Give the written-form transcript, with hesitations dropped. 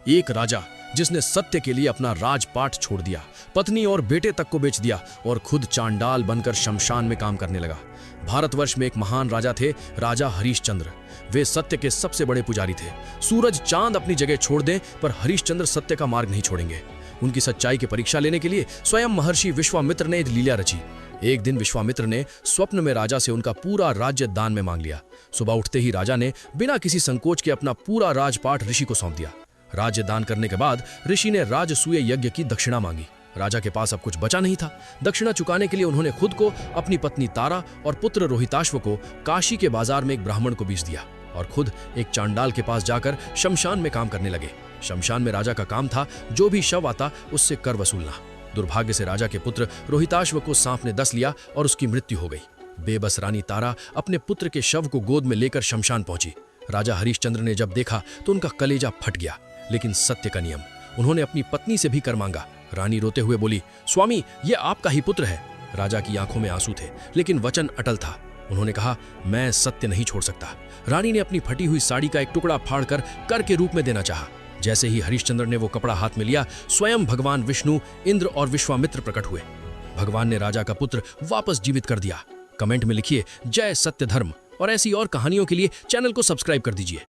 एक राजा जिसने सत्य के लिए अपना राजपाट छोड़ दिया, पत्नी और बेटे तक को बेच दिया और खुद चांडाल बनकर शमशान में काम करने लगा। भारतवर्ष में एक महान राजा थे, राजा हरिश्चंद्र। वे सत्य के सबसे बड़े पुजारी थे। सूरज चांद अपनी जगह छोड़ दें पर हरिश्चंद्र सत्य का मार्ग नहीं छोड़ेंगे। उनकी सच्चाई की परीक्षा लेने के लिए स्वयं महर्षि विश्वामित्र ने एक लीला रची। एक दिन विश्वामित्र ने स्वप्न में राजा से उनका पूरा राज्य दान में मांग लिया। सुबह उठते ही राजा ने बिना किसी संकोच के अपना पूरा राजपाट ऋषि को सौंप दिया। राज्य दान करने के बाद ऋषि ने राजसूय यज्ञ की दक्षिणा मांगी। राजा के पास अब कुछ बचा नहीं था। दक्षिणा चुकाने के लिए उन्होंने खुद को, अपनी पत्नी तारा और पुत्र रोहिताश्व को काशी के बाजार में एक ब्राह्मण को बेच दिया और खुद एक चांडाल के पास जाकर शमशान में काम करने लगे। शमशान में राजा का काम था जो भी शव आता उससे कर वसूलना। दुर्भाग्य से राजा के पुत्र रोहिताश्व को सांप ने डस लिया और उसकी मृत्यु हो गई। बेबस रानी तारा अपने पुत्र के शव को गोद में लेकर शमशान पहुंची। राजा हरिश्चंद्र ने जब देखा तो उनका कलेजा फट गया, लेकिन सत्य का नियम, उन्होंने अपनी पत्नी से भी कर मांगा। रानी रोते हुए बोली, स्वामी, ये आपका ही पुत्र है। राजा की आंखों में आंसू थे, लेकिन वचन अटल था। उन्होंने कहा, मैं सत्य नहीं छोड़ सकता। रानी ने अपनी फटी हुई साड़ी का एक टुकड़ा फाड़कर कर के रूप में देना चाहा। जैसे ही हरिश्चंद्र ने वो कपड़ा हाथ में लिया, स्वयं भगवान विष्णु, इंद्र और विश्वामित्र प्रकट हुए। भगवान ने राजा का पुत्र वापस जीवित कर दिया। कमेंट में लिखिए जय सत्य धर्म, और ऐसी और कहानियों के लिए चैनल को सब्सक्राइब कर दीजिए।